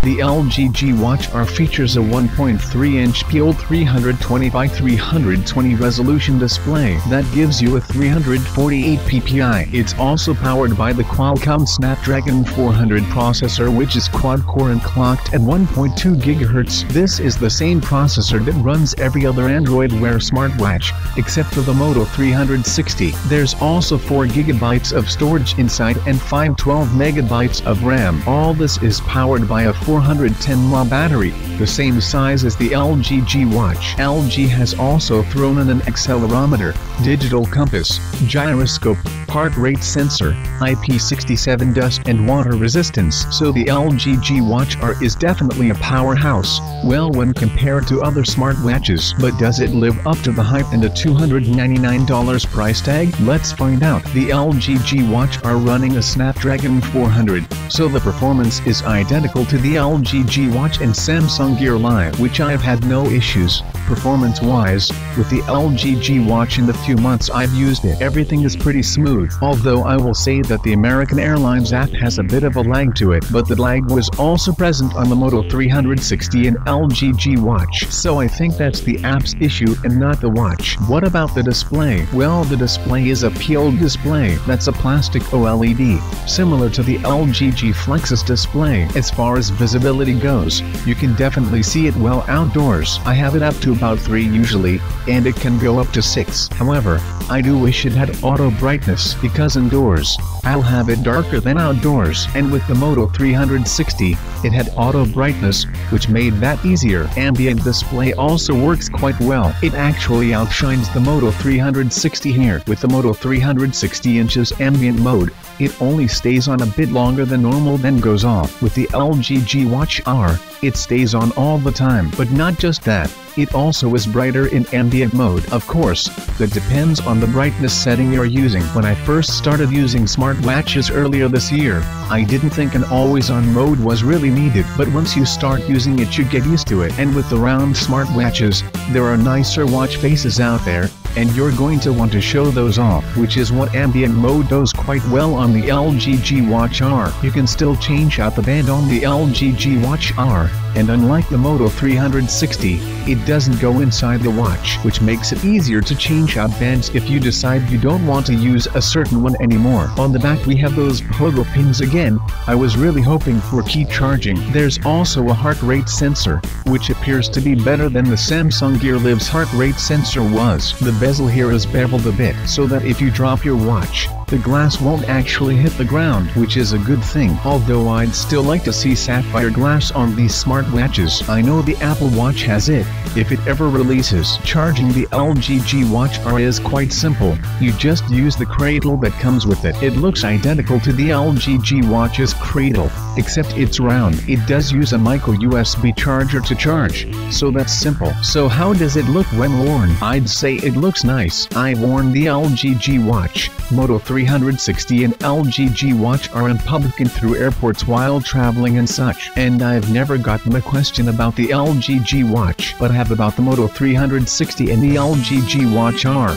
The LG G Watch R features a 1.3-inch P-OLED 320 by 320 resolution display that gives you a 348 ppi. It's also powered by the Qualcomm Snapdragon 400 processor, which is quad-core and clocked at 1.2 GHz. This is the same processor that runs every other Android Wear smartwatch, except for the Moto 360. There's also 4 GB of storage inside and 512 MB of RAM. All this is powered by a 410 mAh battery, the same size as the LG G Watch. LG has also thrown in an accelerometer, digital compass, gyroscope, heart rate sensor, IP67 dust and water resistance. So the LG G Watch R is definitely a powerhouse, well, when compared to other smartwatches. But does it live up to the hype and a $299 price tag? Let's find out. The LG G Watch R running a Snapdragon 400, so the performance is identical to the LG G Watch and Samsung Gear Live, which I have had no issues, performance-wise, with the LG G Watch. In the few months I've used it, everything is pretty smooth, although I will say that the American Airlines app has a bit of a lag to it, but the lag was also present on the Moto 360 and LG G Watch, so I think that's the app's issue and not the watch. What about the display? Well, the display is a P-OLED display that's a plastic OLED, similar to the LG G Flex's display. As far as visibility goes, you can definitely see it well outdoors. I have it up to about 3 usually, and it can go up to 6. However, I do wish it had auto brightness, because indoors, I'll have it darker than outdoors. And with the Moto 360, it had auto brightness, which made that easier. Ambient display also works quite well. It actually outshines the Moto 360 here. With the Moto 360 inches ambient mode, it only stays on a bit longer than normal, then goes off. With the LG G Watch R, it stays on all the time. But not just that, it also is brighter in ambient mode. Of course, that depends on the brightness setting you're using. When I first started using smartwatches earlier this year, I didn't think an always-on mode was really needed, but once you start using it you get used to it. And with the round smartwatches, there are nicer watch faces out there, and you're going to want to show those off, which is what ambient mode does quite well on the LG G Watch R. You can still change out the band on the LG G Watch R, and unlike the Moto 360, it doesn't go inside the watch, which makes it easier to change out bands if you decide you don't want to use a certain one anymore. On the back we have those pogo pins again. I was really hoping for key charging. There's also a heart rate sensor, which appears to be better than the Samsung Gear Live's heart rate sensor was. The bezel here is beveled a bit, so that if you drop your watch, the glass won't actually hit the ground, which is a good thing, although I'd still like to see sapphire glass on these smartwatches. I know the Apple Watch has it, if it ever releases. Charging the LG G Watch R is quite simple. You just use the cradle that comes with it. It looks identical to the LG G Watch's cradle, except it's round. It does use a micro USB charger to charge, so that's simple. So how does it look when worn? I'd say it looks nice. I've worn the LG G Watch, Moto 360 and LG G Watch R in public and through airports while traveling and such, and I've never gotten a question about the LG G Watch, but I have about the Moto 360 and the LG G Watch R.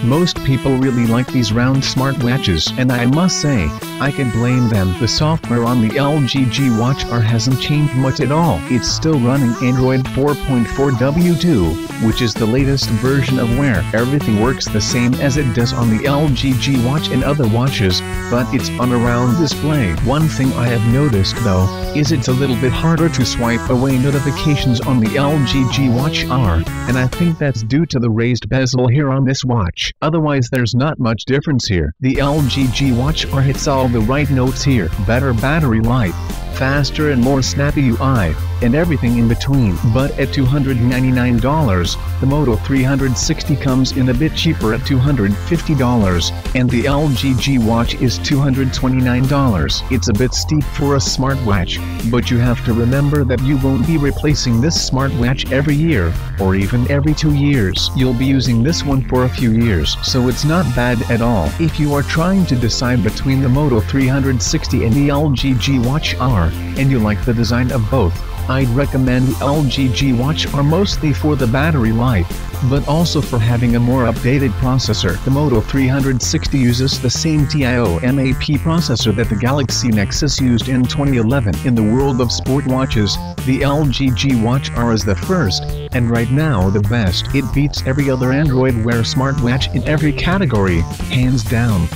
Most people really like these round smartwatches, and I must say, I can blame them. The software on the LG G Watch R hasn't changed much at all. It's still running Android 4.4 W2, which is the latest version of Wear. Everything works the same as it does on the LG G Watch and other watches, but it's on a round display. One thing I have noticed though, is it's a little bit harder to swipe away notifications on the LG G Watch R, and I think that's due to the raised bezel here on this watch. Otherwise there's not much difference here. The LG G Watch R hits all the right notes here. Better battery life, faster and more snappy UI, and everything in between. But at $299, the Moto 360 comes in a bit cheaper at $250, and the LG G Watch is $229. It's a bit steep for a smartwatch, but you have to remember that you won't be replacing this smartwatch every year, or even every 2 years. You'll be using this one for a few years, so it's not bad at all. If you are trying to decide between the Moto 360 and the LG G Watch R, and you like the design of both, I'd recommend the LG G Watch are mostly for the battery life, but also for having a more updated processor. The Moto 360 uses the same TIO-MAP processor that the Galaxy Nexus used in 2011. In the world of sport watches, the LG G Watch R is the first, and right now the best. It beats every other Android Wear smartwatch in every category, hands down.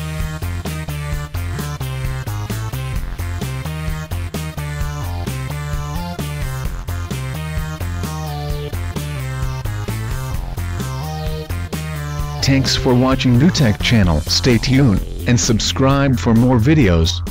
Thanks for watching New Tech channel. Stay tuned, and subscribe for more videos.